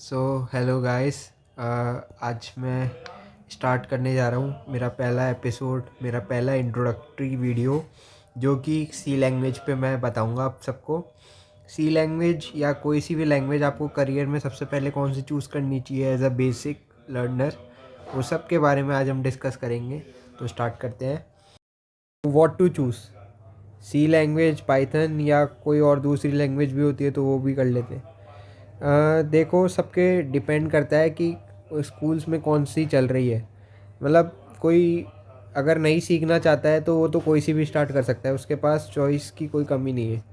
So hello guys. आज मैं start करने जा रहा हूँ मेरा पहला एपिसोड, मेरा पहला इंट्रोडक्टरी वीडियो, जो कि सी लैंग्वेज पे मैं बताऊँगा आप सबको। सी लैंग्वेज या कोई सी भी लैंग्वेज आपको करियर में सबसे पहले कौन सी चूज़ करनी चाहिए एज अ बेसिक लर्नर, वो सब के बारे में आज हम डिस्कस करेंगे। तो स्टार्ट करते हैं। What to choose, C language, Python या कोई और दूसरी लैंग्वेज भी होती है तो वो भी कर लेते हैं। देखो, सबके डिपेंड करता है कि स्कूल्स में कौन सी चल रही है। मतलब कोई अगर नहीं सीखना चाहता है तो वो तो कोई सी भी स्टार्ट कर सकता है, उसके पास चॉइस की कोई कमी नहीं है।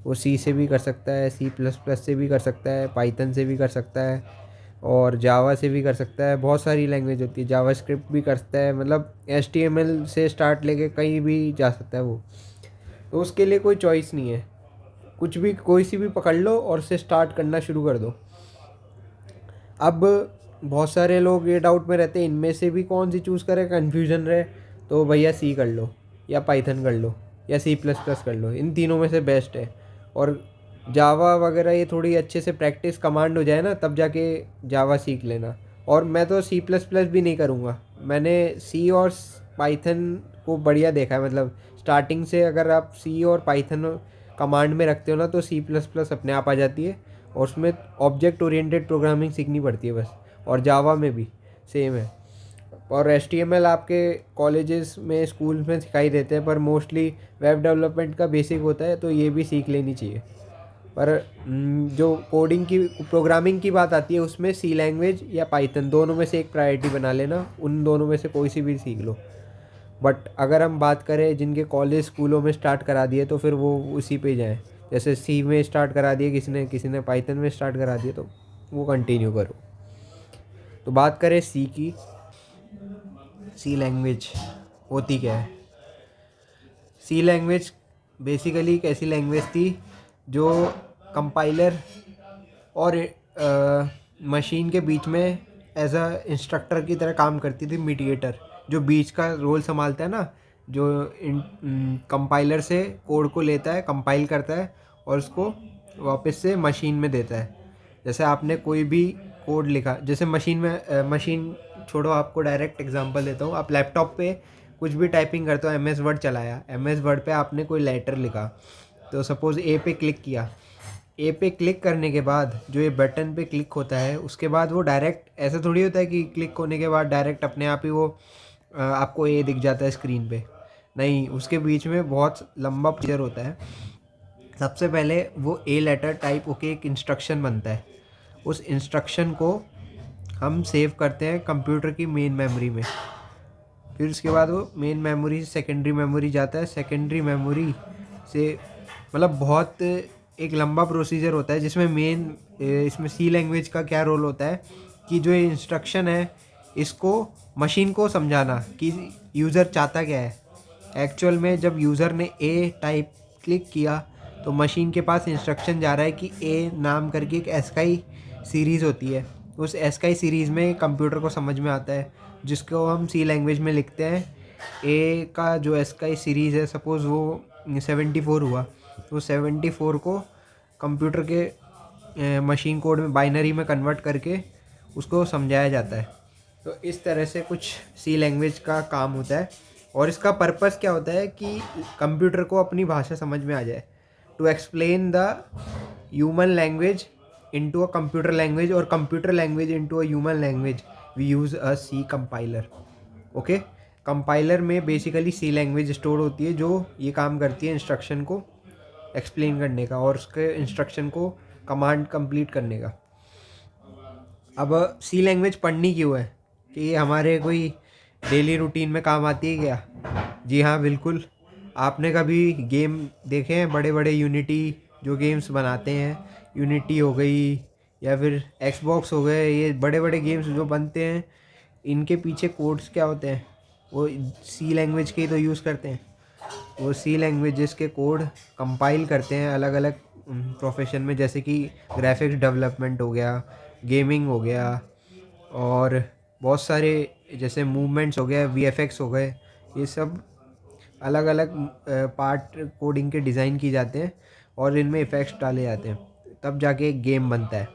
वो सी से भी कर सकता है, सी प्लस प्लस से भी कर सकता है, पाइथन से भी कर सकता है और जावा से भी कर सकता है। बहुत सारी लैंग्वेज होती है, जावा स्क्रिप्ट भी कर सकता है। मतलब HTML से स्टार्ट लेके कहीं भी जा सकता है वो। तो उसके लिए कोई चॉइस नहीं है, कुछ भी कोई सी भी पकड़ लो और उससे स्टार्ट करना शुरू कर दो। अब बहुत सारे लोग ये डाउट में रहते हैं इनमें से भी कौन सी चूज़ करें, कन्फ्यूजन रहे, तो भैया सी कर लो या पाइथन कर लो या सी प्लस प्लस कर लो, इन तीनों में से बेस्ट है। और जावा वगैरह ये थोड़ी अच्छे से प्रैक्टिस कमांड हो जाए ना, तब जाके जावा सीख लेना। और मैं तो सी प्लस प्लस भी नहीं करूँगा, मैंने सी और पाइथन को बढ़िया देखा है। मतलब स्टार्टिंग से अगर आप सी और पाइथन कमांड में रखते हो ना तो सी प्लस प्लस अपने आप आ जाती है, और उसमें ऑब्जेक्ट ओरिएंटेड प्रोग्रामिंग सीखनी पड़ती है बस। और जावा में भी सेम है। और HTML आपके कॉलेजेस में, स्कूल में सिखाई देते हैं, पर मोस्टली वेब डेवलपमेंट का बेसिक होता है, तो ये भी सीख लेनी चाहिए। पर जो कोडिंग की, प्रोग्रामिंग की बात आती है, उसमें सी लैंग्वेज या पाइथन दोनों में से एक प्रायोरिटी बना लेना, उन दोनों में से कोई सी भी सीख लो। बट अगर हम बात करें जिनके कॉलेज स्कूलों में स्टार्ट करा दिए, तो फिर वो उसी पे जाएं। जैसे सी में स्टार्ट करा दिए किसी ने पाइथन में स्टार्ट करा दिए, तो वो कंटिन्यू करो। तो बात करें सी की। सी लैंग्वेज होती क्या है? सी लैंग्वेज बेसिकली एक ऐसी लैंग्वेज थी जो कंपाइलर और मशीन के बीच में एज अ इंस्ट्रक्टर की तरह काम करती थी, मीडिएटर, जो बीच का रोल संभालता है ना, जो कंपाइलर से कोड को लेता है, कंपाइल करता है और उसको वापस से मशीन में देता है। जैसे आपने कोई भी कोड लिखा, जैसे मशीन में मशीन छोड़ो, आपको डायरेक्ट एग्जांपल देता हूँ। आप लैपटॉप पे कुछ भी टाइपिंग करते हो, MS वर्ड चलाया, MS वर्ड पे आपने कोई लेटर लिखा, तो सपोज़ ए पे क्लिक किया। ए पे क्लिक करने के बाद जो ये बटन पे क्लिक होता है, उसके बाद वो डायरेक्ट, ऐसा थोड़ी होता है कि क्लिक होने के बाद डायरेक्ट अपने आप ही वो आपको ए दिख जाता है स्क्रीन पे। नहीं, उसके बीच में बहुत लंबा प्रोसीजर होता है। सबसे पहले वो ए लेटर टाइप होके एक इंस्ट्रक्शन बनता है। उस इंस्ट्रक्शन को हम सेव करते हैं कंप्यूटर की मेन मेमोरी में। फिर उसके बाद वो मेन मेमोरी से सेकेंडरी मेमोरी जाता है, सेकेंडरी मेमोरी से, मतलब बहुत एक लंबा प्रोसीजर होता है जिसमें इसमें सी लैंग्वेज का क्या रोल होता है कि जो ये इंस्ट्रक्शन है, इसको मशीन को समझाना कि यूज़र चाहता क्या है। एक्चुअल में जब यूज़र ने ए टाइप क्लिक किया, तो मशीन के पास इंस्ट्रक्शन जा रहा है कि ए नाम करके एक एस्काई सीरीज़ होती है। उस एस्काई सीरीज़ में कंप्यूटर को समझ में आता है, जिसको हम सी लैंग्वेज में लिखते हैं। ए का जो एस्काई सीरीज़ है, सपोज़ वो 74 हुआ, तो 74 को कंप्यूटर के मशीन कोड में, बाइनरी में कन्वर्ट करके उसको समझाया जाता है। तो इस तरह से कुछ सी लैंग्वेज का काम होता है। और इसका पर्पस क्या होता है कि कंप्यूटर को अपनी भाषा समझ में आ जाए, to explain the human language into a computer language, और computer language into a human language we use a C compiler. Okay, compiler में बेसिकली सी लैंग्वेज स्टोर होती है, जो ये काम करती है इंस्ट्रक्शन को एक्सप्लेन करने का और उसके इंस्ट्रक्शन को कमांड कंप्लीट करने का। अब सी लैंग्वेज पढ़नी क्यों है? कि ये हमारे कोई डेली रूटीन में काम आती है क्या? जी हाँ, बिल्कुल। आपने कभी गेम देखे हैं, बड़े बड़े यूनिटी जो गेम्स बनाते हैं, यूनिटी हो गई या फिर एक्सबॉक्स हो गए, ये बड़े बड़े गेम्स जो बनते हैं, इनके पीछे कोड्स क्या होते हैं? वो सी लैंग्वेज के ही तो यूज़ करते हैं। वो सी लैंग्वेजेस के कोड कंपाइल करते हैं अलग अलग प्रोफेशन में, जैसे कि ग्राफिक्स डेवलपमेंट हो गया, गेमिंग हो गया, और बहुत सारे जैसे मूवमेंट्स हो गए, VFX हो गए। ये सब अलग अलग पार्ट कोडिंग के डिज़ाइन की जाते हैं और इनमें इफ़ेक्ट्स डाले जाते हैं, तब जाके एक गेम बनता है।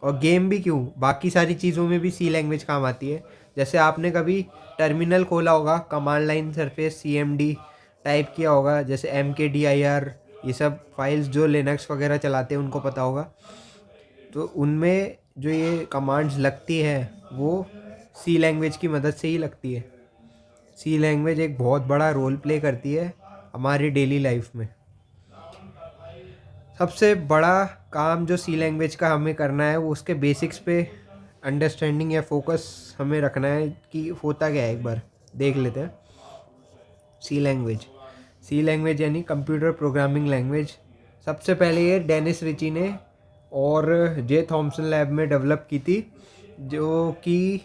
और गेम भी क्यों, बाकी सारी चीज़ों में भी सी लैंग्वेज काम आती है। जैसे आपने कभी टर्मिनल खोला होगा, command line surface CMD type किया होगा, जैसे MKDIR, ये सब फाइल्स जो लिनक्स वगैरह चलाते हैं उनको पता होगा। तो उनमें जो ये कमांड्स लगती है वो सी लैंग्वेज की मदद से ही लगती है। सी लैंग्वेज एक बहुत बड़ा रोल प्ले करती है हमारी डेली लाइफ में। सबसे बड़ा काम जो सी लैंग्वेज का हमें करना है वो उसके बेसिक्स पे अंडरस्टैंडिंग या फोकस हमें रखना है कि होता क्या है, एक बार देख लेते हैं। सी लैंग्वेज यानी कंप्यूटर प्रोग्रामिंग लैंग्वेज। सबसे पहले ये डेनिस रिची ने और जे थॉमसन लैब में डेवलप की थी, जो कि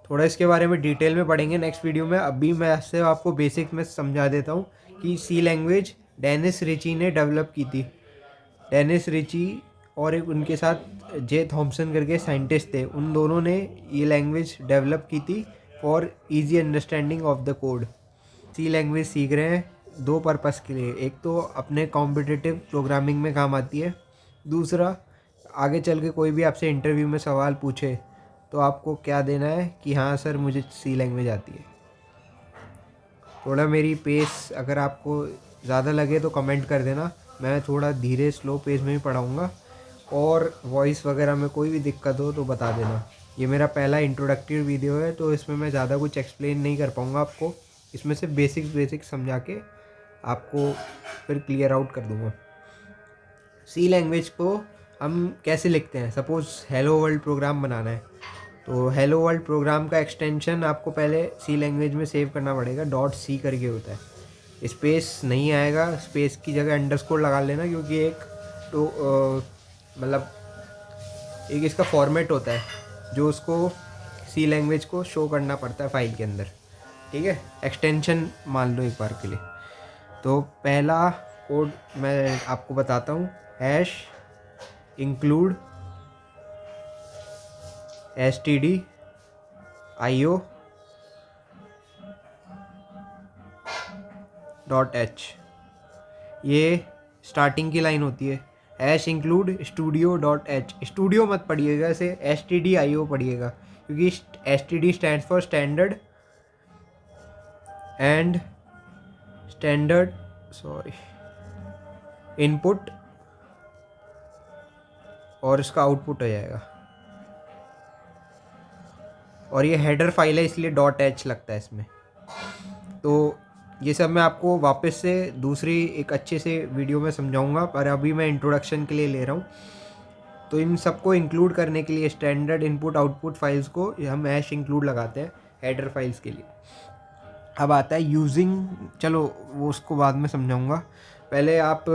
थोड़ा इसके बारे में डिटेल में पढ़ेंगे नेक्स्ट वीडियो में। अभी मैं ऐसे आपको बेसिक में समझा देता हूँ कि सी लैंग्वेज डेनिस रिची ने डेवलप की थी। डेनिस रिची और एक उनके साथ जे थॉमसन करके साइंटिस्ट थे, उन दोनों ने ये लैंग्वेज डेवलप की थी for easy understanding of the code. C language सीख रहे हैं दो पर्पस के लिए, एक तो अपने कॉम्पिटिटिव प्रोग्रामिंग में काम आती है, दूसरा आगे चल के कोई भी आपसे इंटरव्यू में सवाल पूछे तो आपको क्या देना है कि हाँ सर मुझे सी लैंग्वेज आती है। थोड़ा मेरी पेस अगर आपको ज़्यादा लगे तो कमेंट कर देना, मैं थोड़ा धीरे स्लो पेस में ही पढ़ाऊँगा, और वॉइस वगैरह में कोई भी दिक्कत हो तो बता देना। ये मेरा पहला इंट्रोडक्टिव वीडियो है तो इसमें मैं ज़्यादा कुछ एक्सप्लेन नहीं कर पाऊँगा आपको, इसमें से बेसिक्स समझा के आपको फिर क्लियर आउट कर दूँगा। सी लैंग्वेज को हम कैसे लिखते हैं, सपोज़ हेलो वर्ल्ड प्रोग्राम बनाना है तो हेलो वर्ल्ड प्रोग्राम का एक्सटेंशन आपको पहले सी लैंग्वेज में सेव करना पड़ेगा, .c करके होता है। स्पेस नहीं आएगा, स्पेस की जगह अंडरस्कोर लगा लेना, क्योंकि एक तो मतलब एक इसका फॉर्मेट होता है जो उसको सी लैंग्वेज को शो करना पड़ता है फाइल के अंदर, ठीक है। एक्सटेंशन मान लो एक बार के लिए। तो पहला कोड मैं आपको बताता हूँ, हैश इंक्लूड stdio.h, ये स्टार्टिंग की लाइन होती है। हैश इंक्लूड studio.h, स्टूडियो मत पढ़िएगा, इसे stdio पढ़िएगा, क्योंकि std stand for standard and input, और इसका आउटपुट हो जाएगा। और ये हेडर फाइल है इसलिए .h लगता है इसमें। तो ये सब मैं आपको वापस से दूसरी एक अच्छे से वीडियो में समझाऊंगा, पर अभी मैं इंट्रोडक्शन के लिए ले रहा हूँ। तो इन सबको इंक्लूड करने के लिए स्टैंडर्ड इनपुट आउटपुट फाइल्स को हम हैश इंक्लूड लगाते हैं हेडर फाइल्स के लिए। अब आता है यूजिंग, चलो वो उसको बाद में समझाऊंगा। पहले आप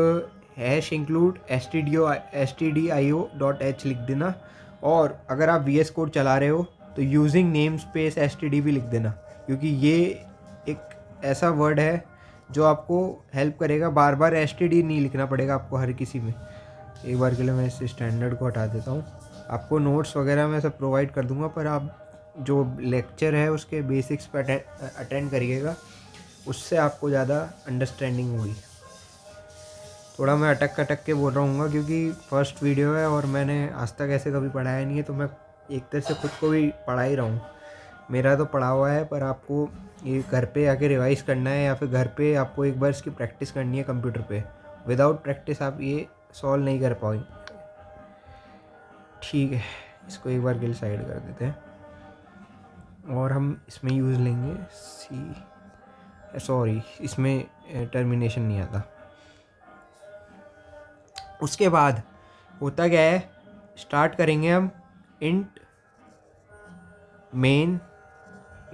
हैश इंक्लूड stdio.h लिख देना, और अगर आप VS कोड चला रहे हो तो यूजिंग नेम स्पेस std भी लिख देना, क्योंकि ये एक ऐसा वर्ड है जो आपको हेल्प करेगा, बार बार std नहीं लिखना पड़ेगा आपको हर किसी में। एक बार के लिए मैं इस स्टैंडर्ड को हटा देता हूँ। आपको नोट्स वगैरह मैं सब प्रोवाइड कर दूँगा, पर आप जो लेक्चर है उसके बेसिक्स पर अटेंड करिएगा, उससे आपको ज़्यादा अंडरस्टैंडिंग होगी। थोड़ा मैं अटक के बोल रहा हूँ क्योंकि फर्स्ट वीडियो है और मैंने आज तक ऐसे कभी पढ़ाया नहीं है, तो मैं एक तरह से खुद को भी पढ़ा ही रहा हूँ। मेरा तो पढ़ा हुआ है, पर आपको ये घर पे आके रिवाइज़ करना है, या फिर घर पे आपको एक बार इसकी प्रैक्टिस करनी है कंप्यूटर पे। विदाउट प्रैक्टिस आप ये सॉल्व नहीं कर पाओगे। ठीक है, इसको एक बार के लिए साइड कर देते हैं, और हम इसमें यूज़ लेंगे इसमें टर्मिनेशन नहीं आता। उसके बाद होता क्या है, स्टार्ट करेंगे हम इंट मेन,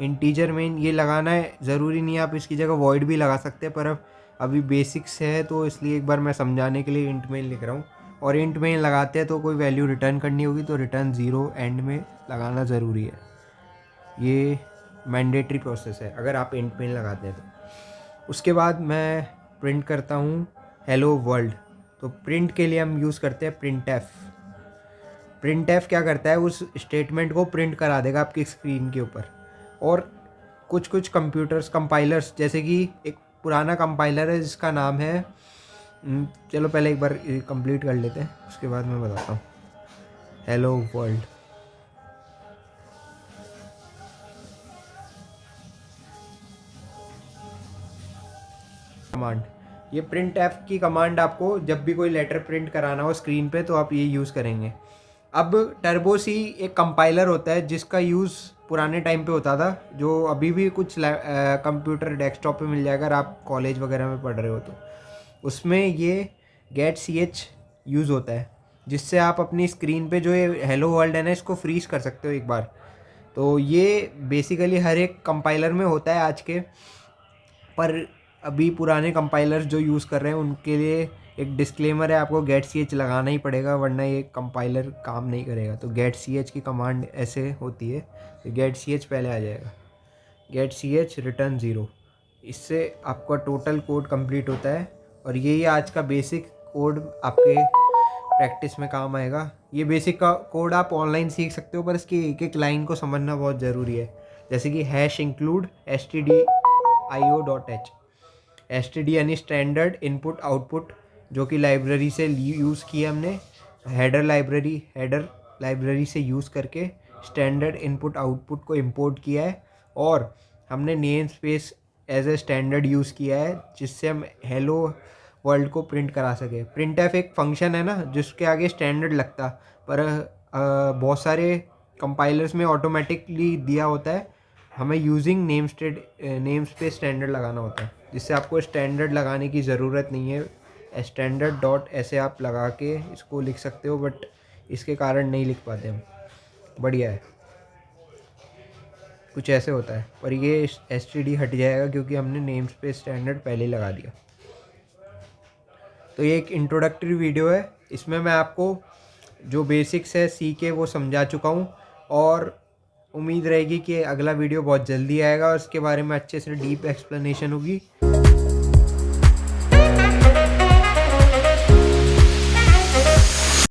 इंटीजर मेन ये लगाना है। ज़रूरी नहीं है, आप इसकी जगह वॉइड भी लगा सकते हैं, पर अब अभी बेसिक्स है तो इसलिए एक बार मैं समझाने के लिए इंट मेन लिख रहा हूँ। और इंट मेन लगाते हैं तो कोई वैल्यू रिटर्न करनी होगी तो रिटर्न 0 एंड में लगाना ज़रूरी है। ये मैंडेटरी प्रोसेस है अगर आप इंट मेन लगाते हैं तो। उसके बाद मैं प्रिंट करता हूँ हेलो वर्ल्ड। तो प्रिंट के लिए हम यूज़ करते हैं प्रिंट एफ क्या करता है, उस स्टेटमेंट को प्रिंट करा देगा आपकी स्क्रीन के ऊपर। और कुछ कंपाइलर्स, जैसे कि एक पुराना कंपाइलर है जिसका नाम है, चलो पहले एक बार कंप्लीट कर लेते हैं उसके बाद मैं बताता हूँ। Hello world. कमांड, ये प्रिंट एफ की कमांड आपको जब भी कोई लेटर प्रिंट कराना हो स्क्रीन पे तो आप ये यूज़ करेंगे। अब टर्बो सी एक कंपाइलर होता है जिसका यूज़ पुराने टाइम पे होता था, जो अभी भी कुछ कंप्यूटर डेस्कटॉप पे मिल जाएगा अगर आप कॉलेज वगैरह में पढ़ रहे हो तो। उसमें ये गेट सी एच यूज़ होता है, जिससे आप अपनी स्क्रीन पे जो ये हेलो वर्ल्ड है ना इसको फ्रीज कर सकते हो एक बार। तो ये बेसिकली हर एक कंपाइलर में होता है आज के, पर अभी पुराने कंपाइलर्स जो यूज़ कर रहे हैं उनके लिए एक डिस्क्लेमर है, आपको गेट सी एच लगाना ही पड़ेगा वरना ये कंपाइलर काम नहीं करेगा। तो गेट सी एच की कमांड ऐसे होती है, तो गेट सी एच पहले आ जाएगा, गेट सी एच रिटर्न 0। इससे आपका टोटल कोड कंप्लीट होता है और यही आज का बेसिक कोड आपके प्रैक्टिस में काम आएगा। ये बेसिक का कोड आप ऑनलाइन सीख सकते हो, पर इसकी एक एक लाइन को समझना बहुत ज़रूरी है। जैसे कि hash include stdio.h, S T D यानी स्टैंडर्ड इनपुट आउटपुट, जो कि लाइब्रेरी से यूज़ किया हमने, हेडर लाइब्रेरी से यूज़ करके स्टैंडर्ड इनपुट आउटपुट को इंपोर्ट किया है, और हमने namespace as a standard use किया है जिससे हम हेलो वर्ल्ड को प्रिंट करा सके। प्रिंट एफ एक फंक्शन है ना जिसके आगे स्टैंडर्ड लगता, पर बहुत सारे कंपाइलर्स में ऑटोमेटिकली दिया होता है, हमें यूजिंग नेम स्पेस स्टैंडर्ड लगाना होता है, जिससे आपको स्टैंडर्ड लगाने की ज़रूरत नहीं है। स्टैंडर्ड डॉट ऐसे आप लगा के इसको लिख सकते हो, बट इसके कारण नहीं लिख पाते हम। बढ़िया है, कुछ ऐसे होता है, पर ये एस टी डी हट जाएगा क्योंकि हमने नेम स्पेस स्टैंडर्ड पहले ही लगा दिया। तो ये एक इंट्रोडक्टरी वीडियो है, इसमें मैं आपको जो बेसिक्स है सी के वो समझा चुका हूँ, और उम्मीद रहेगी कि अगला वीडियो बहुत जल्दी आएगा और इसके बारे में अच्छे से डीप एक्सप्लेनेशन होगी।